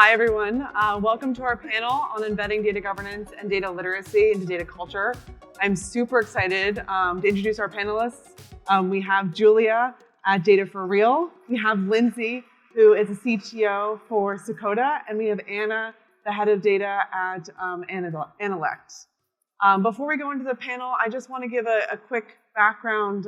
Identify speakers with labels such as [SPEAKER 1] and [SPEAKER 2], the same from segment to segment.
[SPEAKER 1] Hi, everyone. Welcome to our panel on embedding data governance and data literacy into data culture. I'm super excited to introduce our panelists. We have Julia at Data for Real. We have Lindsay, who is a CTO for Sakota, and we have Anna, the head of data at Intellect. Before we go into the panel, I just want to give a quick background.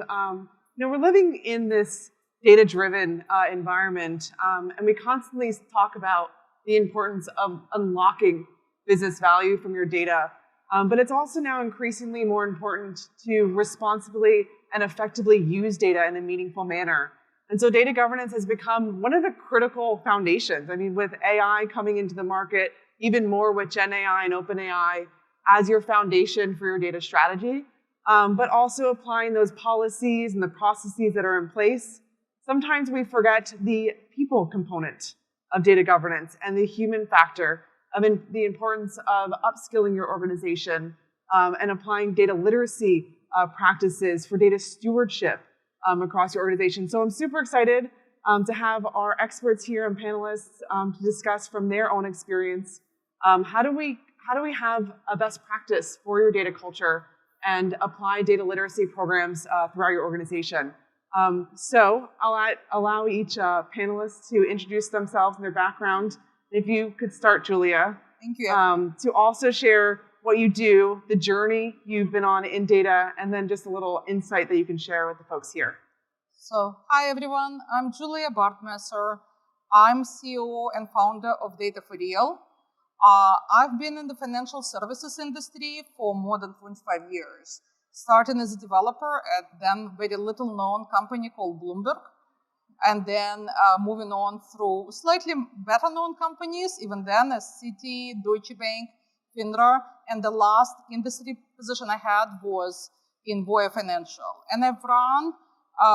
[SPEAKER 1] We're living in this data-driven environment, and we constantly talk about the importance of unlocking business value from your data. But it's also now increasingly more important to responsibly and effectively use data in a meaningful manner. And so data governance has become one of the critical foundations. I mean, with AI coming into the market, even more with Gen AI and OpenAI as your foundation for your data strategy, but also applying those policies and the processes that are in place. Sometimes we forget the people component of data governance and the human factor of the importance of upskilling your organization and applying data literacy practices for data stewardship across your organization. So I'm super excited to have our experts here and panelists to discuss from their own experience how do we have a best practice for your data culture and apply data literacy programs throughout your organization. So I'll allow each panelist to introduce themselves and their background. If you could start, Julia.
[SPEAKER 2] Thank you.
[SPEAKER 1] To also share what you do, the journey you've been on in data, and then just a little insight that you can share with the folks here.
[SPEAKER 2] So, hi everyone. I'm Julia Bartmesser. I'm CEO and founder of Data for Real. I've been in the financial services industry for more than 25 years. Starting as a developer at then very little known company called Bloomberg, and then moving on through slightly better known companies, even then as Citi, Deutsche Bank, FINRA, and the last industry position I had was in Voya Financial. And I've run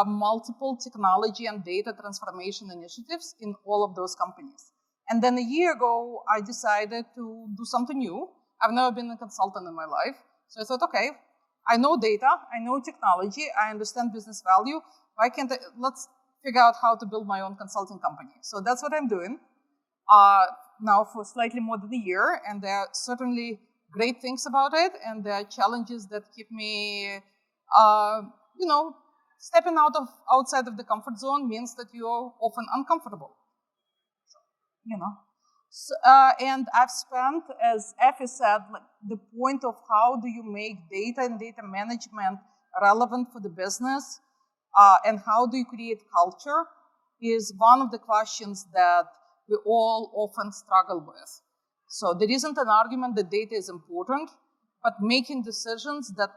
[SPEAKER 2] multiple technology and data transformation initiatives in all of those companies. And then a year ago, I decided to do something new. I've never been a consultant in my life. So I thought, okay, I know data, I know technology, I understand business value. Why can't let's figure out how to build my own consulting company. So that's what I'm doing now for slightly more than a year. And there are certainly great things about it. And there are challenges that keep me, stepping outside of the comfort zone means that you're often uncomfortable. So, and I've spent, as Effie said, the point of how do you make data and data management relevant for the business and how do you create culture is one of the questions that we all often struggle with. So there isn't an argument that data is important, but making decisions that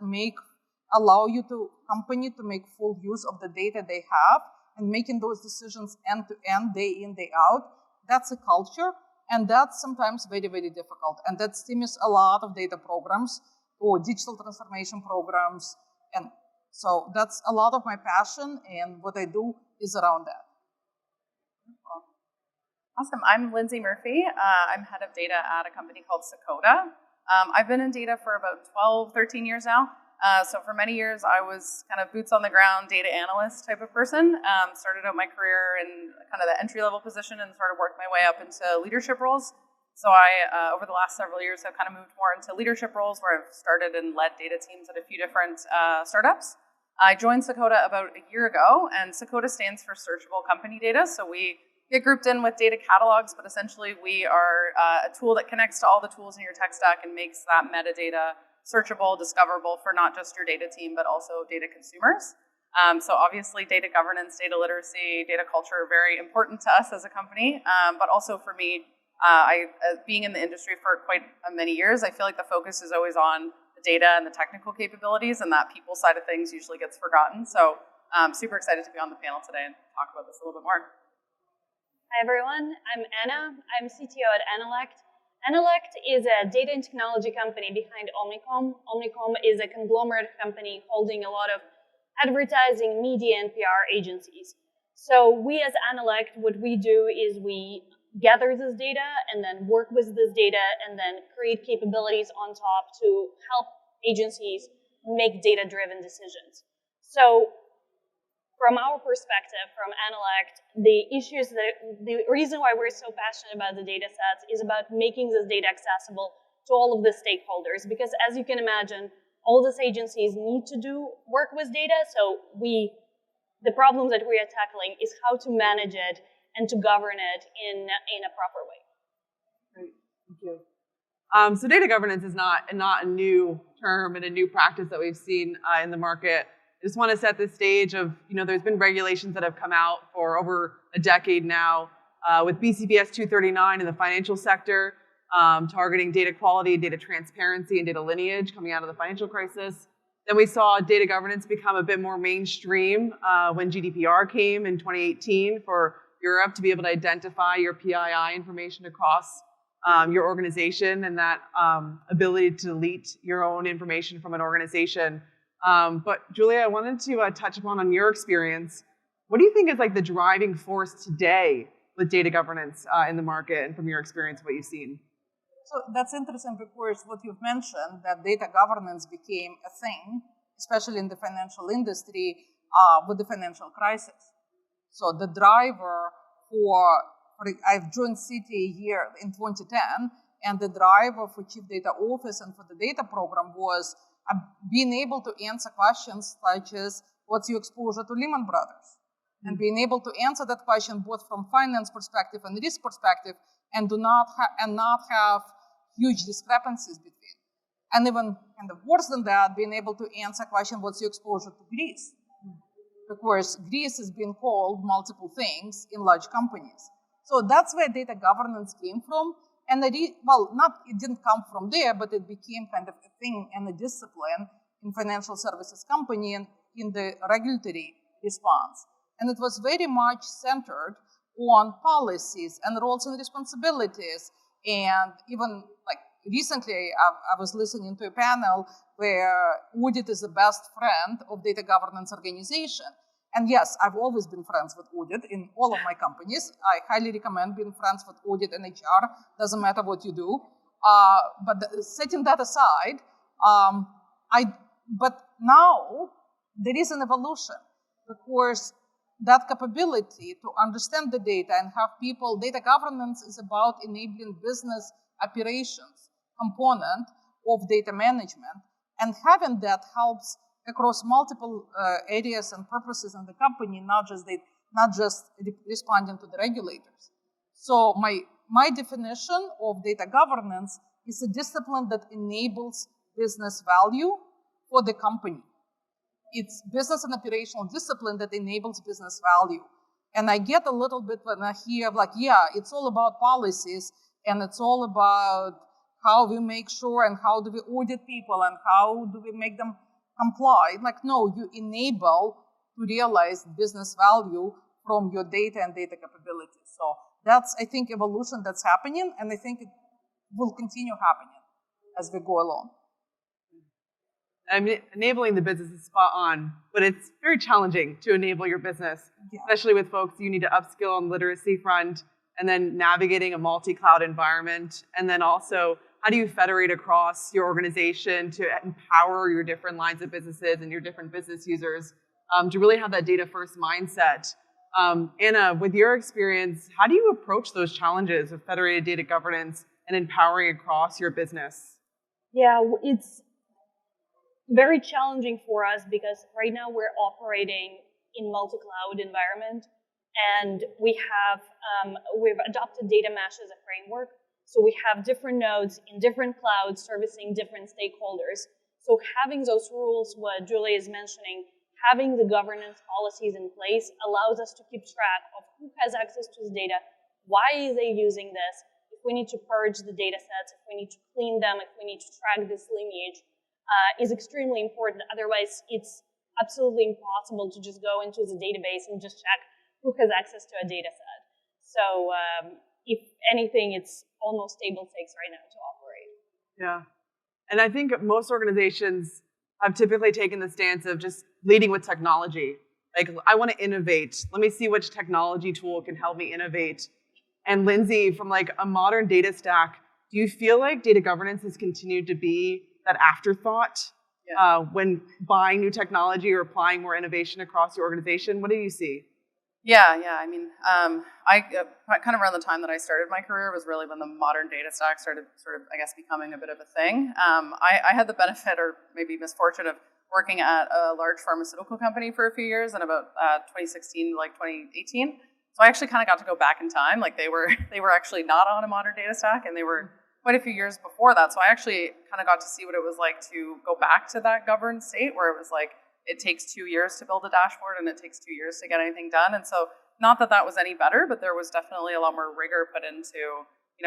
[SPEAKER 2] allow you company to make full use of the data they have and making those decisions end to end, day in, day out, that's a culture. And that's sometimes very, very difficult. And that stimulates a lot of data programs or digital transformation programs. And so that's a lot of my passion, and what I do is around that.
[SPEAKER 3] Awesome. I'm Lindsay Murphy. I'm head of data at a company called Sakota. I've been in data for about 12, 13 years now. So for many years, I was kind of boots on the ground data analyst type of person. Started out my career in kind of the entry-level position and sort of worked my way up into leadership roles. So I, over the last several years, have kind of moved more into leadership roles where I've started and led data teams at a few different startups. I joined Sakota about a year ago, and Sakota stands for Searchable Company Data. So we get grouped in with data catalogs, but essentially we are a tool that connects to all the tools in your tech stack and makes that metadata searchable, discoverable for not just your data team, but also data consumers. So obviously data governance, data literacy, data culture are very important to us as a company, but also for me, being in the industry for quite many years, I feel like the focus is always on the data and the technical capabilities, and that people side of things usually gets forgotten. So I'm super excited to be on the panel today and talk about this a little bit more.
[SPEAKER 4] Hi everyone, I'm Anna. I'm CTO at Intellect. Intellect is a data and technology company behind Omnicom. Omnicom is a conglomerate company holding a lot of advertising, media, and PR agencies. So we as Intellect, what we do is we gather this data and then work with this data and then create capabilities on top to help agencies make data-driven decisions. So from our perspective, from Analect, the reason why we're so passionate about the data sets is about making this data accessible to all of the stakeholders. Because as you can imagine, all these agencies need to do work with data. So the problems that we are tackling is how to manage it and to govern it in a proper way.
[SPEAKER 1] Great, thank you. So data governance is not a new term and a new practice that we've seen in the market. I just want to set the stage of, there's been regulations that have come out for over a decade now with BCBS 239 in the financial sector, targeting data quality, data transparency, and data lineage coming out of the financial crisis. Then we saw data governance become a bit more mainstream when GDPR came in 2018 for Europe to be able to identify your PII information across your organization and that ability to delete your own information from an organization. But Julia, I wanted to touch upon on your experience. What do you think is like the driving force today with data governance in the market, and from your experience, what you've seen?
[SPEAKER 2] So that's interesting because what you've mentioned, that data governance became a thing, especially in the financial industry with the financial crisis. So the driver I've joined Citi here in 2010, and the driver for Chief Data Office and for the data program was being able to answer questions such as, what's your exposure to Lehman Brothers? And being able to answer that question both from finance perspective and risk perspective, and not have huge discrepancies between. And even kind of worse than that, being able to answer a question, what's your exposure to Greece? Because Greece is being called multiple things in large companies. So that's where data governance came from. And it didn't come from there, but it became kind of a thing and a discipline in financial services company and in the regulatory response. And it was very much centered on policies and roles and responsibilities. And even like recently, I was listening to a panel where audit is the best friend of data governance organization. And yes, I've always been friends with audit in all of my companies. I highly recommend being friends with audit and HR. Doesn't matter what you do. But setting that aside, but now there is an evolution, because that capability to understand the data and have data governance is about enabling business operations component of data management, and having that helps across multiple areas and purposes in the company, not just responding to the regulators. So my definition of data governance is a discipline that enables business value for the company. It's business and operational discipline that enables business value. And I get a little bit when I hear it's all about policies and it's all about how we make sure and how do we audit people and how do we make them comply. No, you enable to realize business value from your data and data capabilities. So that's, I think, evolution that's happening, and I think it will continue happening as we go along.
[SPEAKER 1] Enabling the business is spot on, but it's very challenging to enable your business, especially with folks you need to upskill on the literacy front, and then navigating a multi-cloud environment, and then also how do you federate across your organization to empower your different lines of businesses and your different business users to really have that data-first mindset. Anna, with your experience, how do you approach those challenges of federated data governance and empowering across your business?
[SPEAKER 4] Yeah, it's very challenging for us because right now we're operating in multi-cloud environment, and we've adopted data mesh as a framework. So we have different nodes in different clouds servicing different stakeholders. So having those rules, what Julia is mentioning, having the governance policies in place allows us to keep track of who has access to the data, why are they using this, if we need to purge the data sets, if we need to clean them, if we need to track this lineage, is extremely important. Otherwise, it's absolutely impossible to just go into the database and just check who has access to a data set. So if anything, it's almost table stakes right now to operate.
[SPEAKER 1] Yeah. And I think most organizations have typically taken the stance of just leading with technology. Like, I want to innovate. Let me see which technology tool can help me innovate. And Lindsay, from like a modern data stack, do you feel like data governance has continued to be that afterthought when buying new technology or applying more innovation across your organization? What do you see?
[SPEAKER 3] Yeah. I mean, I kind of around the time that I started my career was really when the modern data stack started sort of, I guess, becoming a bit of a thing. I had the benefit or maybe misfortune of working at a large pharmaceutical company for a few years in about 2016 to like 2018. So I actually kind of got to go back in time. Like they were actually not on a modern data stack, and they were quite a few years before that. So I actually kind of got to see what it was like to go back to that governed state where it was like, it takes 2 years to build a dashboard and it takes 2 years to get anything done. And so not that that was any better, but there was definitely a lot more rigor put into,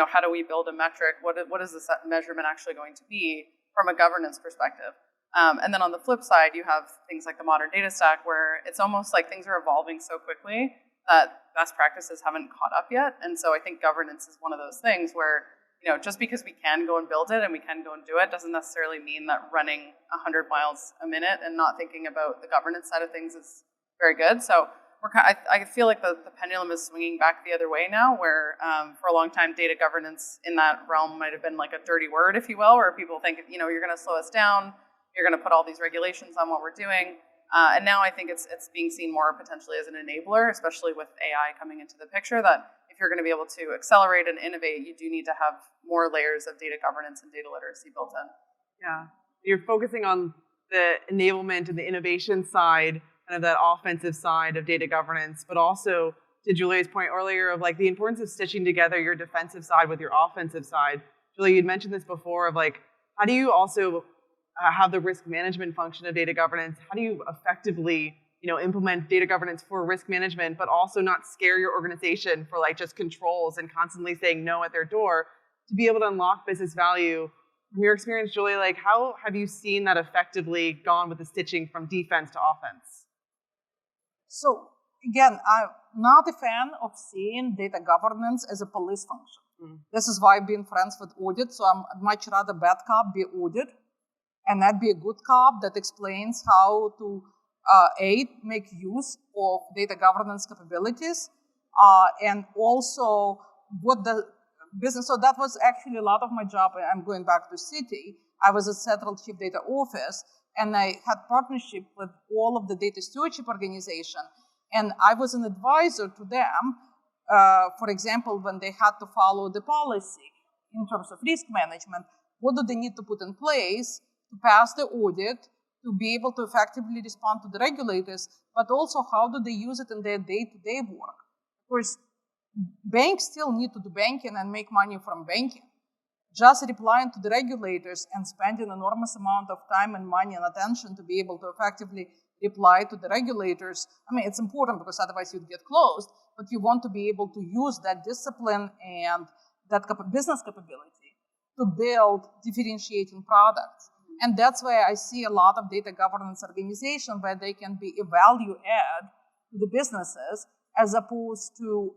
[SPEAKER 3] how do we build a metric? What is this measurement actually going to be from a governance perspective? And then on the flip side, you have things like the modern data stack where it's almost like things are evolving so quickly that best practices haven't caught up yet. And so I think governance is one of those things where, just because we can go and build it and we can go and do it doesn't necessarily mean that running 100 miles a minute and not thinking about the governance side of things is very good. So I feel like the pendulum is swinging back the other way now, where for a long time data governance in that realm might have been like a dirty word, if you will, where people think, you're going to slow us down, you're going to put all these regulations on what we're doing. And now I think it's being seen more potentially as an enabler, especially with AI coming into the picture, that if you're going to be able to accelerate and innovate, you do need to have more layers of data governance and data literacy built in.
[SPEAKER 1] Yeah. You're focusing on the enablement and the innovation side, kind of that offensive side of data governance, but also to Julia's point earlier of like the importance of stitching together your defensive side with your offensive side. Julia, you'd mentioned this before of like, how do you also have the risk management function of data governance? How do you effectively, implement data governance for risk management, but also not scare your organization for like just controls and constantly saying no at their door to be able to unlock business value? From your experience, Julia, like how have you seen that effectively gone with the stitching from defense to offense?
[SPEAKER 2] So again, I'm not a fan of seeing data governance as a police function. This is why being friends with audit, so I'd much rather bad cop be audit and not be a good cop that explains how to make use of data governance capabilities, and also what the business. So that was actually a lot of my job. I'm going back to city. I was at Central Chief Data Office, and I had partnership with all of the data stewardship organization, and I was an advisor to them. For example, when they had to follow the policy in terms of risk management, what do they need to put in place to pass the audit, to be able to effectively respond to the regulators, but also how do they use it in their day-to-day work? Of course, banks still need to do banking and make money from banking. Just replying to the regulators and spending an enormous amount of time and money and attention to be able to effectively reply to the regulators, it's important because otherwise you'd get closed, but you want to be able to use that discipline and that business capability to build differentiating products. And that's why I see a lot of data governance organizations where they can be a value add to the businesses as opposed to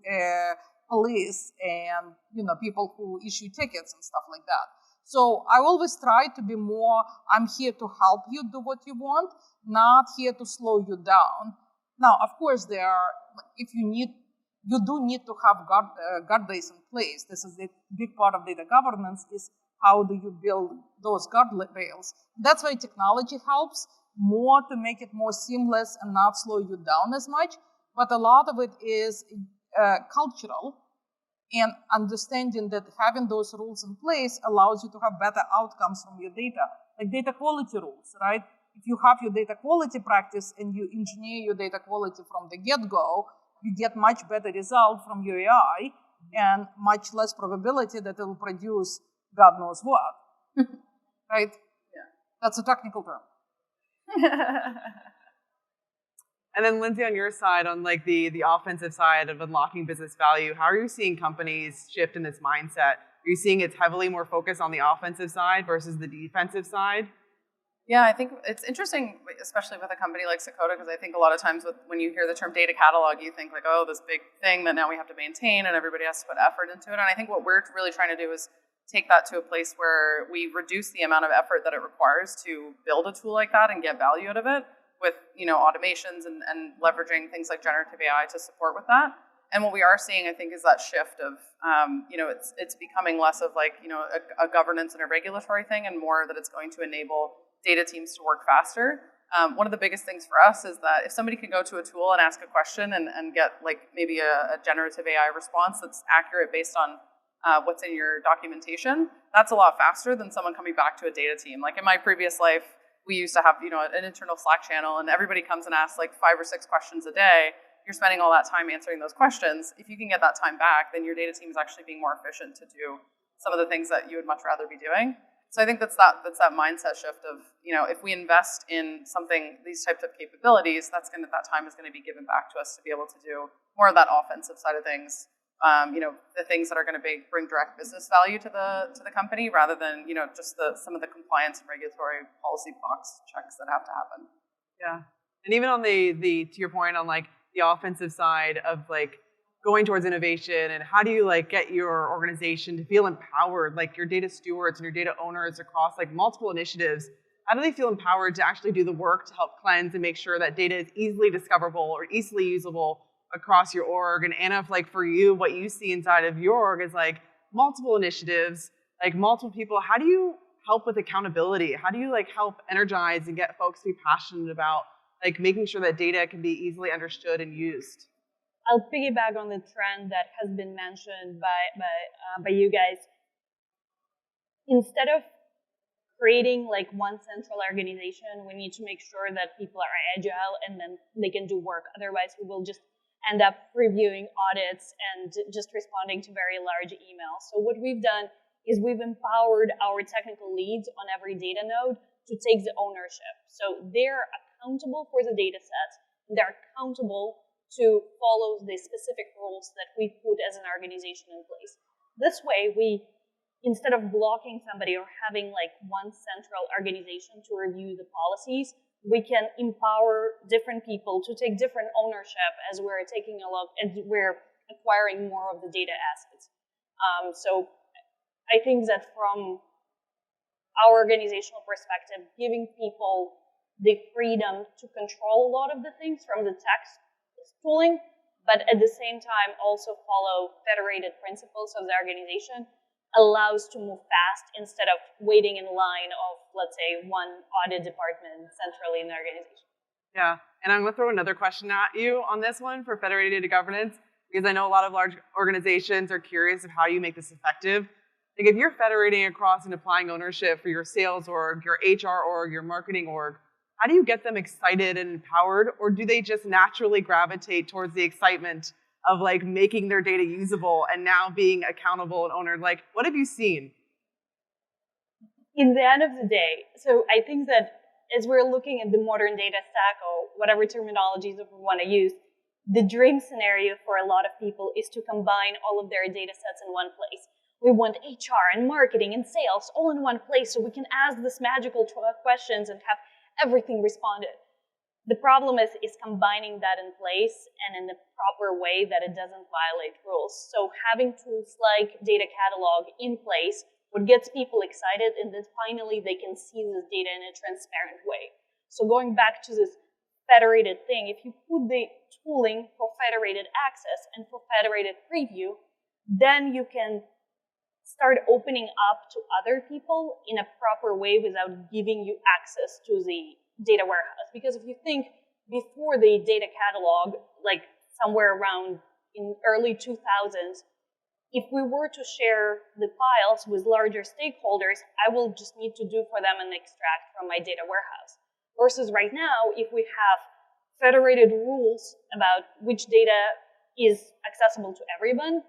[SPEAKER 2] police and people who issue tickets and stuff like that. So I always try to be more, I'm here to help you do what you want, not here to slow you down. Now, of course, you do need to have guardrails in place. This is the big part of data governance is how do you build those guardrails? That's why technology helps more to make it more seamless and not slow you down as much. But a lot of it is cultural, and understanding that having those rules in place allows you to have better outcomes from your data, like data quality rules, right? If you have your data quality practice and you engineer your data quality from the get-go, you get much better result from your AI and much less probability that it will produce God knows what, right?
[SPEAKER 3] Yeah.
[SPEAKER 2] That's a technical term.
[SPEAKER 1] And then Lindsay, on your side, on like the offensive side of unlocking business value, how are you seeing companies shift in this mindset? Are you seeing it's heavily more focused on the offensive side versus the defensive side?
[SPEAKER 3] Yeah, I think it's interesting, especially with a company like Sakota, because I think a lot of times when you hear the term data catalog, you think like, oh, this big thing that now we have to maintain and everybody has to put effort into it. And I think what we're really trying to do is take that to a place where we reduce the amount of effort that it requires to build a tool like that and get value out of it with, automations and leveraging things like generative AI to support with that. And what we are seeing, I think, is that shift of, it's becoming less of like, a governance and a regulatory thing and more that it's going to enable data teams to work faster. One of the biggest things for us is that if somebody can go to a tool and ask a question and get like maybe a generative AI response that's accurate based on what's in your documentation, that's a lot faster than someone coming back to a data team. Like in my previous life, we used to have, an internal Slack channel, and everybody comes and asks like 5 or 6 questions a day. You're spending all that time answering those questions. If you can get that time back, then your data team is actually being more efficient to do some of the things that you would much rather be doing. So I think that's that mindset shift of, if we invest in something, these types of capabilities, that time is going to be given back to us to be able to do more of that offensive side of things. The things that are going to bring direct business value to the company, rather than just some of the compliance and regulatory policy box checks that have to happen.
[SPEAKER 1] Yeah, and even on the to your point on like the offensive side of like going towards innovation, and how do you like get your organization to feel empowered, like your data stewards and your data owners across like multiple initiatives? How do they feel empowered to actually do the work to help cleanse and make sure that data is easily discoverable or easily usable across your org? And Anna, if like for you, what you see inside of your org is like multiple initiatives, like multiple people. How do you help with accountability? How do you like help energize and get folks to be passionate about like making sure that data can be easily understood and used?
[SPEAKER 4] I'll piggyback on the trend that has been mentioned by you guys. Instead of creating like one central organization, we need to make sure that people are agile and then they can do work. Otherwise, we will just end up reviewing audits and just responding to very large emails. So what we've done is we've empowered our technical leads on every data node to take the ownership. So they're accountable for the data sets. They're accountable to follow the specific rules that we put as an organization in place. This way, we, instead of blocking somebody or having like one central organization to review the policies, we can empower different people to take different ownership as we're taking a look and we're acquiring more of the data assets. So I think that from our organizational perspective, giving people the freedom to control a lot of the things from the text tooling, but at the same time also follow federated principles of the organization allows to move fast instead of waiting in line of, let's say, one audit department centrally in the organization.
[SPEAKER 1] Yeah, and I'm going to throw another question at you on this one for federated data governance, because I know a lot of large organizations are curious of how you make this effective. Like if you're federating across and applying ownership for your sales org, your HR org, your marketing org, how do you get them excited and empowered, or do they just naturally gravitate towards the excitement of like making their data usable and now being accountable and owner? Like, what have you seen?
[SPEAKER 4] In the end of the day, so I think that as we're looking at the modern data stack or whatever terminologies that we want to use, the dream scenario for a lot of people is to combine all of their data sets in one place. We want HR and marketing and sales all in one place so we can ask this magical questions and have everything responded. The problem is combining that in place and in the proper way that it doesn't violate rules. So having tools like data catalog in place, what gets people excited, and then finally they can see this data in a transparent way. So going back to this federated thing, if you put the tooling for federated access and for federated preview, then you can start opening up to other people in a proper way without giving you access to the data warehouse. Because if you think before the data catalog, like somewhere around in early 2000s, if we were to share the files with larger stakeholders, I will just need to do for them an extract from my data warehouse. Versus right now, if we have federated rules about which data is accessible to everyone,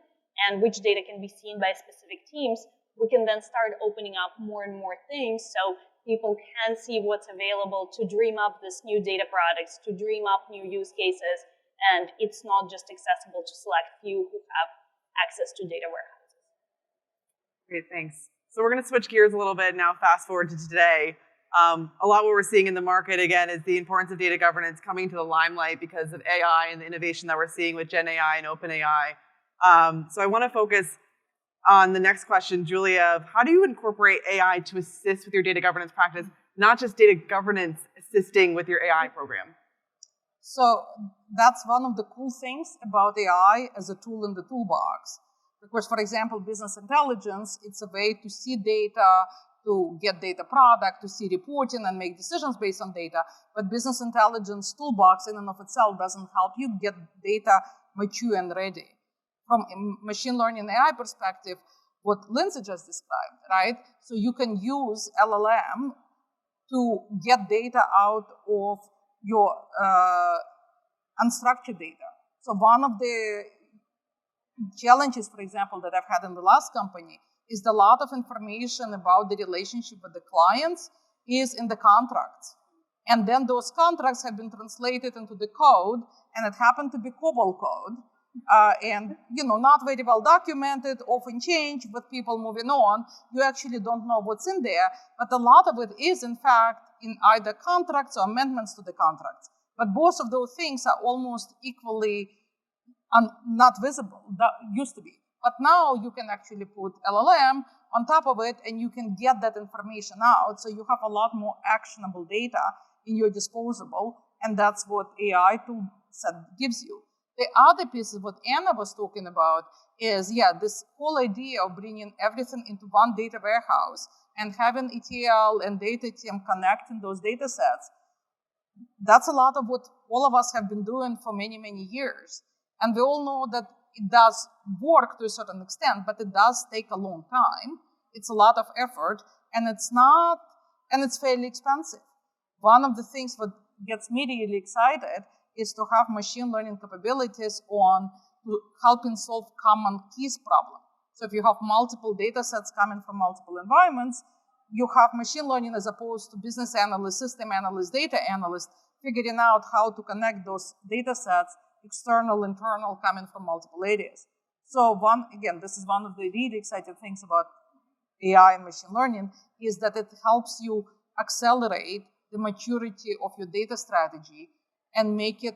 [SPEAKER 4] and which data can be seen by specific teams, we can then start opening up more and more things so people can see what's available to dream up this new data products, to dream up new use cases, and it's not just accessible to select few who have access to data warehouses.
[SPEAKER 1] Great, thanks. So we're going to switch gears a little bit now, fast forward to today. A lot what we're seeing in the market, again, is the importance of data governance coming to the limelight because of AI and the innovation that we're seeing with Gen AI and OpenAI. So I want to focus on the next question, Julia, of how do you incorporate AI to assist with your data governance practice, not just data governance assisting with your AI program?
[SPEAKER 2] So that's one of the cool things about AI as a tool in the toolbox. Because, for example, business intelligence, it's a way to see data, to get data product, to see reporting and make decisions based on data. But business intelligence toolbox in and of itself doesn't help you get data mature and ready. From a machine learning AI perspective, what Lindsay just described, right? So you can use LLM to get data out of your unstructured data. So one of the challenges, for example, that I've had in the last company is a lot of information about the relationship with the clients is in the contracts. And then those contracts have been translated into the code, and it happened to be COBOL code. And, not very well documented, often changed with people moving on. You actually don't know what's in there, but a lot of it is, in fact, in either contracts or amendments to the contracts. But both of those things are almost equally not visible. That used to be. But now you can actually put LLM on top of it, and you can get that information out. So you have a lot more actionable data in your disposable, and that's what AI toolset gives you. The other piece of what Anna was talking about is, this whole idea of bringing everything into one data warehouse and having ETL and data team connecting those data sets. That's a lot of what all of us have been doing for many, many years. And we all know that it does work to a certain extent, but it does take a long time. It's a lot of effort, and it's fairly expensive. One of the things that gets me really excited is to have machine learning capabilities on helping solve common keys problem. So if you have multiple data sets coming from multiple environments, you have machine learning as opposed to business analyst, system analyst, data analyst, figuring out how to connect those data sets, external, internal, coming from multiple areas. So this is one of the really exciting things about AI and machine learning is that it helps you accelerate the maturity of your data strategy and make it,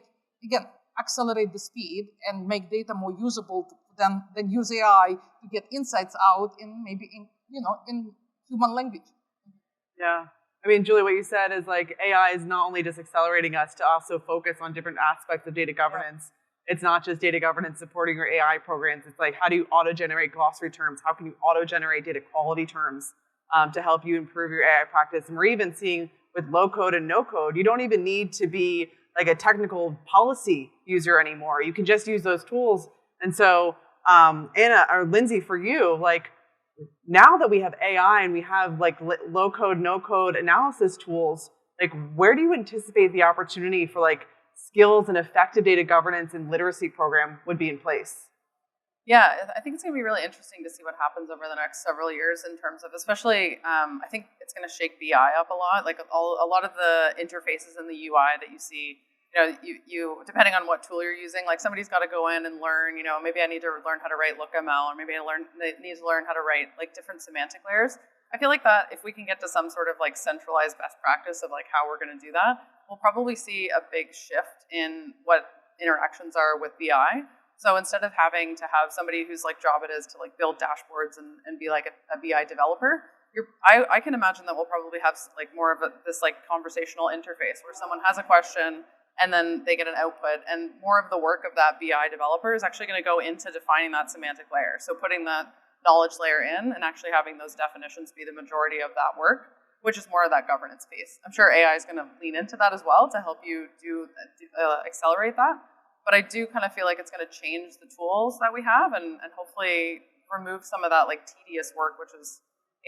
[SPEAKER 2] accelerate the speed and make data more usable than use AI to get insights out in human language.
[SPEAKER 1] Yeah. I mean, Julie, what you said is like AI is not only just accelerating us to also focus on different aspects of data governance. Yeah. It's not just data governance supporting your AI programs. It's like, how do you auto-generate glossary terms? How can you auto-generate data quality terms to help you improve your AI practice? And we're even seeing with low code and no code, you don't even need to be like a technical policy user anymore. You can just use those tools. And so, Anna or Lindsay, for you, like now that we have AI and we have like low code, no code analysis tools, like where do you anticipate the opportunity for like skills and effective data governance and literacy program would be in place?
[SPEAKER 3] Yeah, I think it's going to be really interesting to see what happens over the next several years in terms of, especially, I think it's going to shake BI up a lot. Like a lot of the interfaces in the UI that you see, you depending on what tool you're using, like somebody's got to go in and learn, maybe I need to learn how to write LookML, or maybe I need to learn how to write like different semantic layers. I feel like that if we can get to some sort of like centralized best practice of like how we're going to do that, we'll probably see a big shift in what interactions are with BI. So instead of having to have somebody whose like job it is to like build dashboards and be like a BI developer, I can imagine that we'll probably have like more of this like conversational interface where someone has a question and then they get an output, and more of the work of that BI developer is actually going to go into defining that semantic layer. So putting that knowledge layer in and actually having those definitions be the majority of that work, which is more of that governance piece. I'm sure AI is going to lean into that as well to help you accelerate that. But I do kind of feel like it's going to change the tools that we have and hopefully remove some of that like tedious work, which is,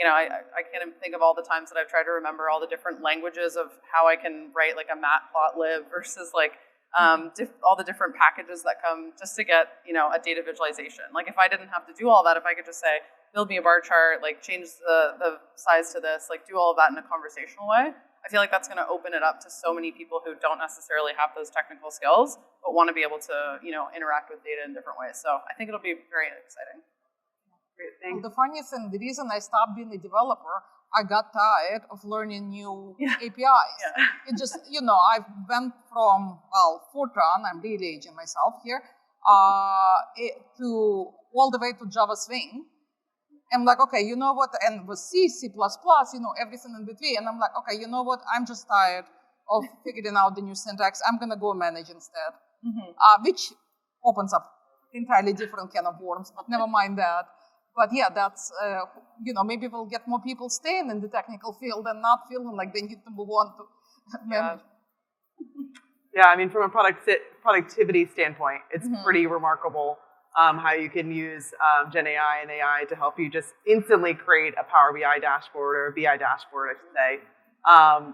[SPEAKER 3] I can't even think of all the times that I've tried to remember all the different languages of how I can write like a matplotlib versus like all the different packages that come just to get, a data visualization. Like if I didn't have to do all that, if I could just say, build me a bar chart, like change the size to this, like do all of that in a conversational way, I feel like that's going to open it up to so many people who don't necessarily have those technical skills, but want to be able to, interact with data in different ways. So I think it'll be very exciting.
[SPEAKER 1] Great, thanks.
[SPEAKER 2] Well, the funny thing, the reason I stopped being a developer, I got tired of learning new APIs.
[SPEAKER 3] Yeah.
[SPEAKER 2] It just, I went from, Fortran, I'm really aging myself here, to all the way to Java Swing. I'm like, okay, you know what, and with C, C++, everything in between. And I'm like, okay, you know what, I'm just tired of figuring out the new syntax. I'm going to go manage instead, which opens up entirely different can of worms, but never mind that. But yeah, that's, maybe we'll get more people staying in the technical field and not feeling like they need to move on to manage.
[SPEAKER 1] Yeah, I mean, from a productivity standpoint, it's pretty remarkable how you can use Gen AI and AI to help you just instantly create a Power BI dashboard or a BI dashboard, I should say.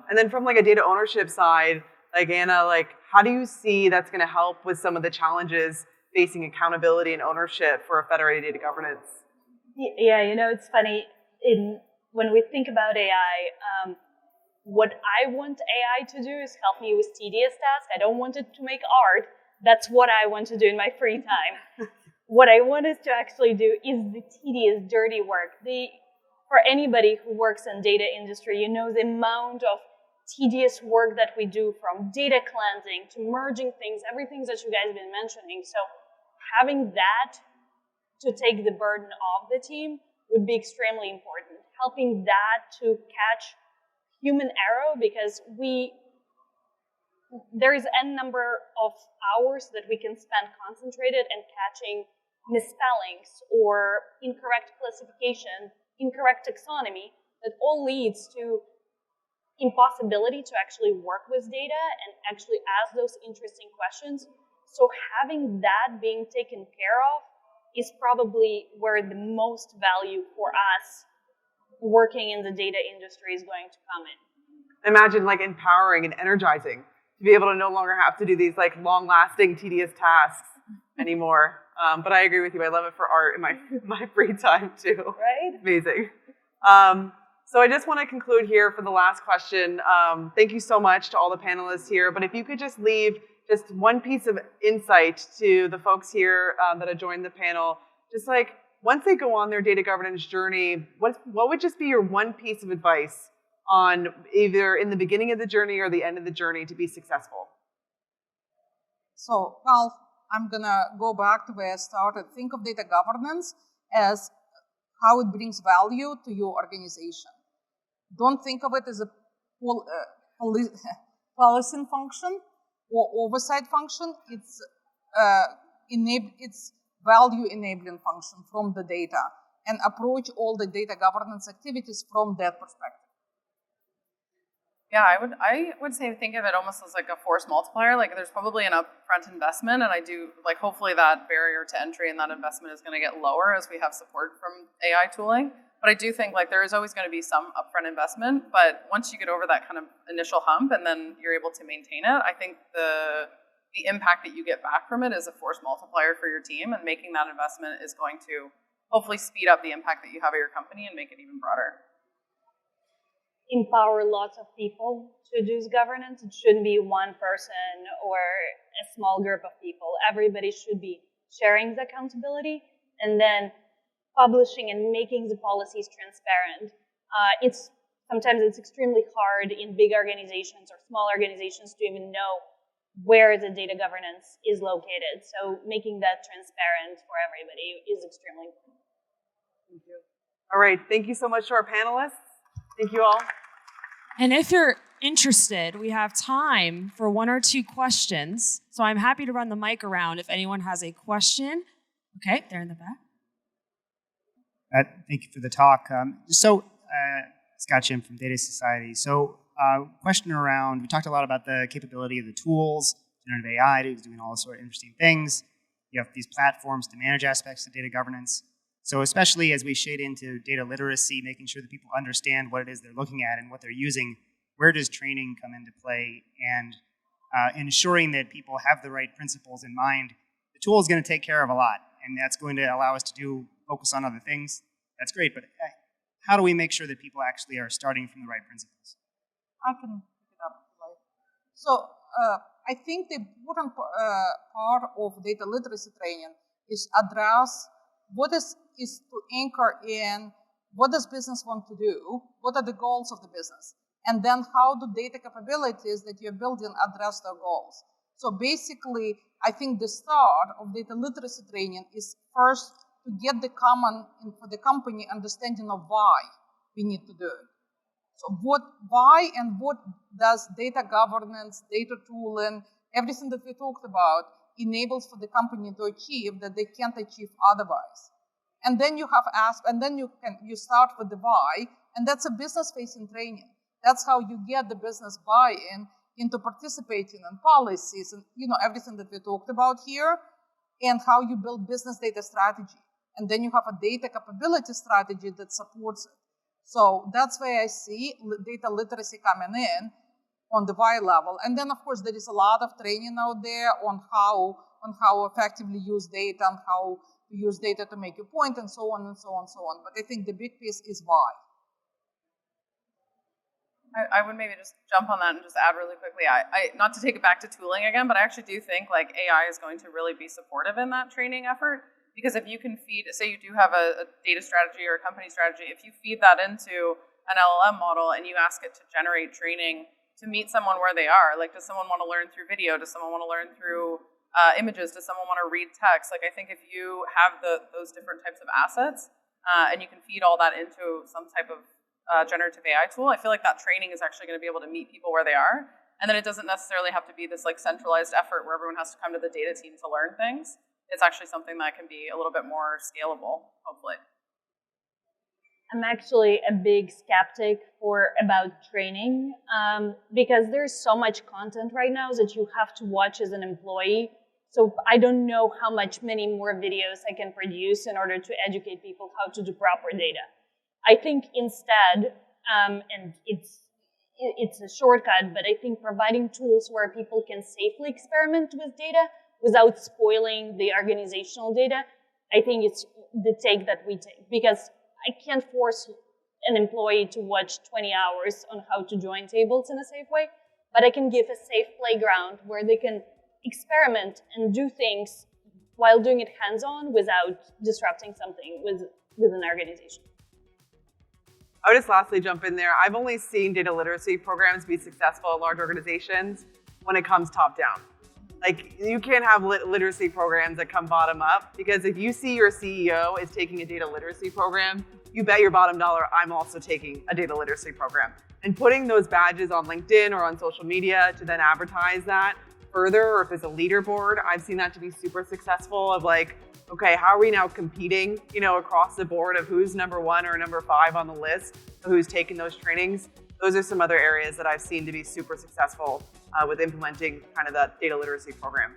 [SPEAKER 1] And then from like a data ownership side, like Anna, like how do you see that's going to help with some of the challenges facing accountability and ownership for a federated data governance?
[SPEAKER 4] Yeah, it's funny. When we think about AI, what I want AI to do is help me with tedious tasks. I don't want it to make art. That's what I want to do in my free time. What I want it to actually do is the tedious, dirty work. For anybody who works in data industry, the amount of tedious work that we do, from data cleansing to merging things, everything that you guys have been mentioning. So having that to take the burden off the team would be extremely important. Helping that to catch human error, because there is n number of hours that we can spend concentrated and catching misspellings or incorrect classification, incorrect taxonomy, that all leads to impossibility to actually work with data and actually ask those interesting questions. So having that being taken care of is probably where the most value for us working in the data industry is going to come in.
[SPEAKER 1] Imagine like empowering and energizing to be able to no longer have to do these like long-lasting, tedious tasks anymore. But I agree with you. I love it for art in my free time too.
[SPEAKER 4] Right?
[SPEAKER 1] Amazing. So I just want to conclude here for the last question. Thank you so much to all the panelists here. But if you could just leave just one piece of insight to the folks here that have joined the panel, just like once they go on their data governance journey, what would just be your one piece of advice on either in the beginning of the journey or the end of the journey to be successful?
[SPEAKER 2] So, well, I'm going to go back to where I started. Think of data governance as how it brings value to your organization. Don't think of it as a policing function or oversight function. It's value-enabling function from the data, and approach all the data governance activities from that perspective.
[SPEAKER 3] Yeah, I would say think of it almost as like a force multiplier. Like there's probably an upfront investment, and I do like hopefully that barrier to entry and that investment is going to get lower as we have support from AI tooling. But I do think like there is always going to be some upfront investment. But once you get over that kind of initial hump and then you're able to maintain it, I think the impact that you get back from it is a force multiplier for your team, and making that investment is going to hopefully speed up the impact that you have at your company and make it even broader.
[SPEAKER 4] Empower lots of people to do governance. It shouldn't be one person or a small group of people. Everybody should be sharing the accountability and then publishing and making the policies transparent. Sometimes it's extremely hard in big organizations or small organizations to even know where the data governance is located. So making that transparent for everybody is extremely important.
[SPEAKER 1] Thank you. All right. Thank you so much to our panelists. Thank you all.
[SPEAKER 5] And if you're interested, we have time for one or two questions. So I'm happy to run the mic around if anyone has a question. Okay, they're in the back.
[SPEAKER 6] Thank you for the talk. Scott Jim from Data Society. So question around, we talked a lot about the capability of the tools, generative AI doing all sorts of interesting things. You have these platforms to manage aspects of data governance. So especially as we shade into data literacy, making sure that people understand what it is they're looking at and what they're using, where does training come into play? And ensuring that people have the right principles in mind. The tool is going to take care of a lot, and that's going to allow us to focus on other things. That's great, but how do we make sure that people actually are starting from the right principles?
[SPEAKER 2] I can pick it up. So I think the important part of data literacy training is address what is to anchor in what does business want to do, what are the goals of the business, and then how do data capabilities that you're building address their goals. So basically, I think the start of data literacy training is first to get the common, for the company, understanding of why we need to do it. So why and what does data governance, data tooling, everything that we talked about enables for the company to achieve that they can't achieve otherwise. And then you have ask, and then you start with the why, and that's a business-facing training. That's how you get the business buy-in into participating in policies and everything that we talked about here, and how you build business data strategy. And then you have a data capability strategy that supports it. So that's where I see data literacy coming in on the why level. And then, of course, there is a lot of training out there on how effectively use data and how to use data to make a point and so on and so on and so on. But I think the big piece is why.
[SPEAKER 3] I would maybe just jump on that and just add really quickly. I not to take it back to tooling again, but I actually do think like AI is going to really be supportive in that training effort. Because if you can feed, say you do have a data strategy or a company strategy, if you feed that into an LLM model and you ask it to generate training to meet someone where they are, like does someone want to learn through video? Does someone want to learn through images? Does someone want to read text? Like I think if you have those different types of assets and you can feed all that into some type of generative AI tool, I feel like that training is actually going to be able to meet people where they are. And then it doesn't necessarily have to be this like centralized effort where everyone has to come to the data team to learn things. It's actually something that can be a little bit more scalable, hopefully.
[SPEAKER 4] I'm actually a big skeptic about training because there's so much content right now that you have to watch as an employee. So I don't know how many more videos I can produce in order to educate people how to do proper data. I think instead, and it's a shortcut, but I think providing tools where people can safely experiment with data without spoiling the organizational data, I think it's the take that we take. Because I can't force an employee to watch 20 hours on how to join tables in a safe way, but I can give a safe playground where they can experiment and do things while doing it hands-on without disrupting something with an organization.
[SPEAKER 1] I would just lastly jump in there. I've only seen data literacy programs be successful at large organizations when it comes top down. Like you can't have literacy programs that come bottom up, because if you see your CEO is taking a data literacy program, you bet your bottom dollar I'm also taking a data literacy program. And putting those badges on LinkedIn or on social media to then advertise that further, or if it's a leaderboard, I've seen that to be super successful of like, okay, how are we now competing, across the board of who's number 1 or number 5 on the list, who's taking those trainings. Those are some other areas that I've seen to be super successful with implementing kind of that data literacy program.